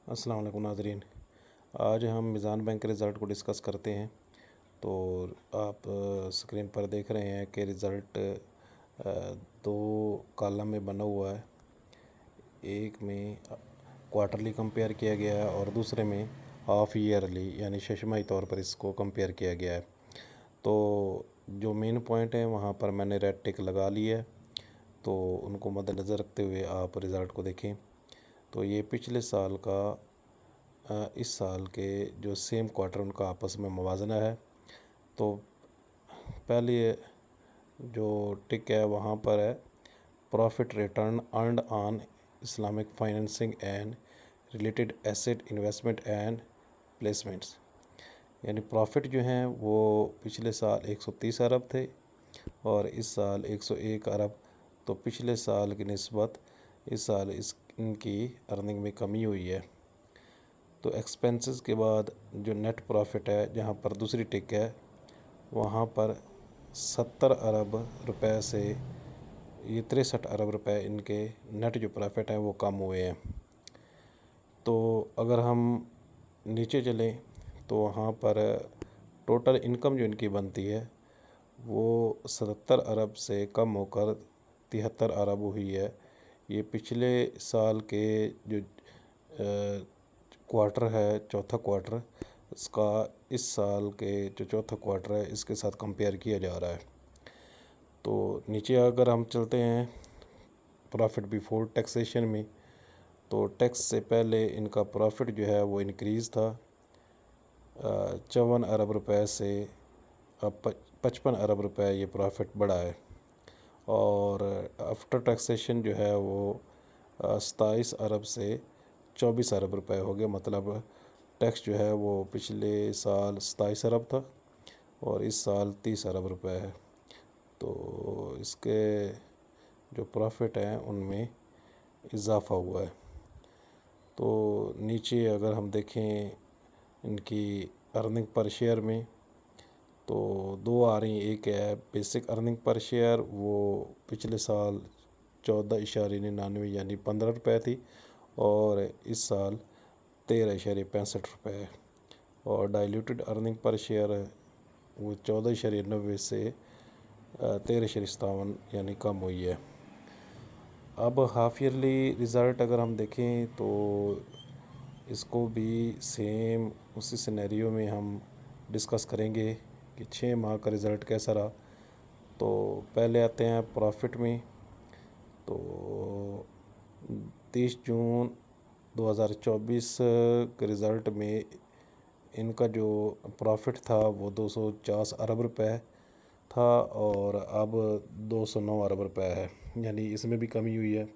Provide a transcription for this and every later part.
अस्सलाम वालेकुम नाज़रीन। आज हम मिज़ान बैंक के रिज़ल्ट को डिस्कस करते हैं। तो आप स्क्रीन पर देख रहे हैं कि रिज़ल्ट दो कॉलम में बना हुआ है। एक में क्वार्टरली कंपेयर किया गया है और दूसरे में हाफ़ ईयरली यानी छमाही तौर पर इसको कंपेयर किया गया है। तो जो मेन पॉइंट है वहाँ पर मैंने रेड टिक लगा ली है, तो उनको मद्देनज़र रखते हुए आप रिज़ल्ट को देखें। तो ये पिछले साल का इस साल के जो सेम क्वार्टर उनका आपस में मुवाज़ना है। तो पहले जो टिक है वहाँ पर है profit return earned on Islamic financing and related asset investment and placements, यानी प्रॉफिट जो हैं वो पिछले साल 130 अरब थे और इस साल 101 अरब। तो पिछले साल की निस्बत इस साल इनकी अर्निंग में कमी हुई है। तो एक्सपेंसेस के बाद जो नेट प्रॉफिट है, जहाँ पर दूसरी टिक है, वहाँ पर 70 अरब रुपए से ये 63 अरब रुपए इनके नेट जो प्रॉफिट हैं वो कम हुए हैं। तो अगर हम नीचे चलें तो वहाँ पर टोटल इनकम जो इनकी बनती है वो 77 अरब से कम होकर 73 अरब हुई है। ये पिछले साल के जो क्वार्टर है, चौथा क्वार्टर, इसका इस साल के जो चौथा क्वार्टर है इसके साथ कंपेयर किया जा रहा है। तो नीचे अगर हम चलते हैं प्रॉफिट बिफोर टैक्सेशन में, तो टैक्स से पहले इनका प्रॉफिट जो है वो इंक्रीज़ था 54 अरब रुपए से अब 55 अरब रुपए ये प्रॉफिट बढ़ा है। और आफ्टर टैक्सेशन जो है वो 27 अरब से 24 अरब रुपए हो गया। मतलब टैक्स जो है वो पिछले साल 27 अरब था और इस साल 30 अरब रुपए है। तो इसके जो प्रॉफिट हैं उनमें इजाफ़ा हुआ है। तो नीचे अगर हम देखें इनकी अर्निंग पर शेयर में, तो दो आ रही। एक है बेसिक अर्निंग पर शेयर, वो पिछले साल 14.99 यानी 15 रुपये थी और इस साल 13.65 रुपये है। और डाइल्यूटेड अर्निंग पर शेयर वो 14.90 से 13.57 यानी कम हुई है। अब हाफ़ ईयरली रिज़ल्ट अगर हम देखें तो इसको भी सेम उसी सिनेरियो में हम डिस्कस करेंगे कि 6 माह का रिज़ल्ट कैसा रहा। तो पहले आते हैं प्रॉफिट में। तो 30 जून 2024 के रिज़ल्ट में इनका जो प्रॉफिट था वो 250 अरब रुपए था और अब 209 अरब रुपए है, यानी इसमें भी कमी हुई है।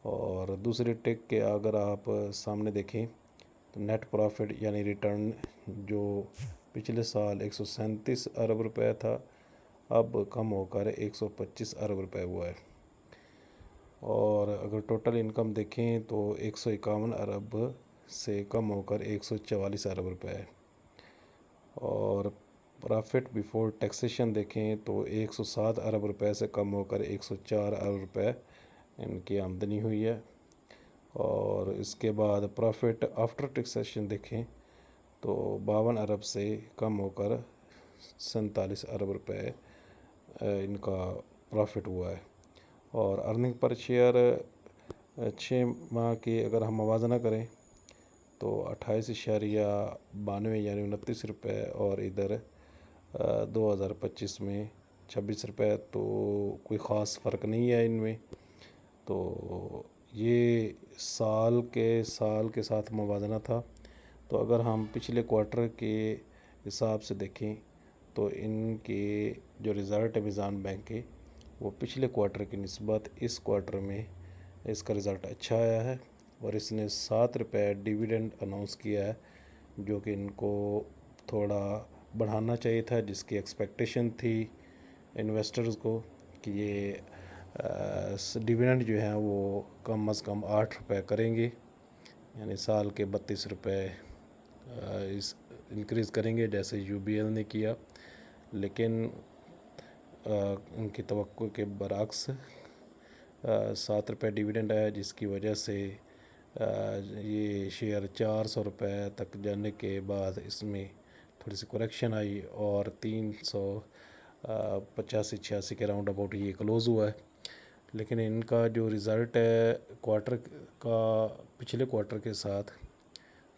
और दूसरे टिक के अगर आप सामने देखें तो नेट प्रॉफिट यानी रिटर्न जो पिछले साल 137 अरब रुपए था, अब कम होकर 125 अरब रुपए हुआ है। और अगर टोटल इनकम देखें तो 151 अरब से कम होकर 144 अरब रुपए है। और प्रॉफिट बिफोर टैक्सेशन देखें तो 107 अरब रुपए से कम होकर 104 अरब रुपए इनकी आमदनी हुई है। और इसके बाद प्रॉफिट आफ्टर टैक्सेशन देखें तो 52 अरब से कम होकर 47 अरब रुपए इनका प्रॉफिट हुआ है। और अर्निंग पर शेयर 6 माह की अगर हम मुवाज़ना करें तो 28.92 यानी 29 रुपये और इधर 2025 में 26 रुपये। तो कोई ख़ास फ़र्क नहीं है इनमें। तो ये साल के साथ मुवाज़ना था। तो अगर हम पिछले क्वार्टर के हिसाब से देखें तो इनके जो रिज़ल्ट है मिज़ान बैंक के, वो पिछले क्वार्टर की निस्बत इस क्वार्टर में इसका रिज़ल्ट अच्छा आया है। और इसने 7 रुपये डिविडेंड अनाउंस किया है, जो कि इनको थोड़ा बढ़ाना चाहिए था, जिसकी एक्सपेक्टेशन थी इन्वेस्टर्स को कि ये डिविडेंड जो है वो कम अज़ कम 8 रुपये करेंगे, यानी साल के 32 रुपये इस इंक्रीज़ करेंगे जैसे यूबीएल ने किया। लेकिन उनकी तवक्को के बरअक्स 7 रुपये डिविडेंड आया, जिसकी वजह से یہ شیئر 400 روپے تک جانے کے بعد اس میں تھوڑی سی کریکشن آئی اور 385 کے راؤنڈ اباؤٹ یہ کلوز ہوا ہے. لیکن ان کا جو رزلٹ ہے کوارٹر کا پچھلے کوارٹر کے ساتھ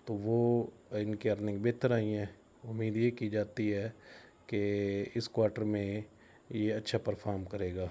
تو وہ ان کی ارننگ بہتر آئی ہیں. امید یہ کی جاتی ہے کہ اس کوارٹر میں یہ اچھا پرفارم کرے گا.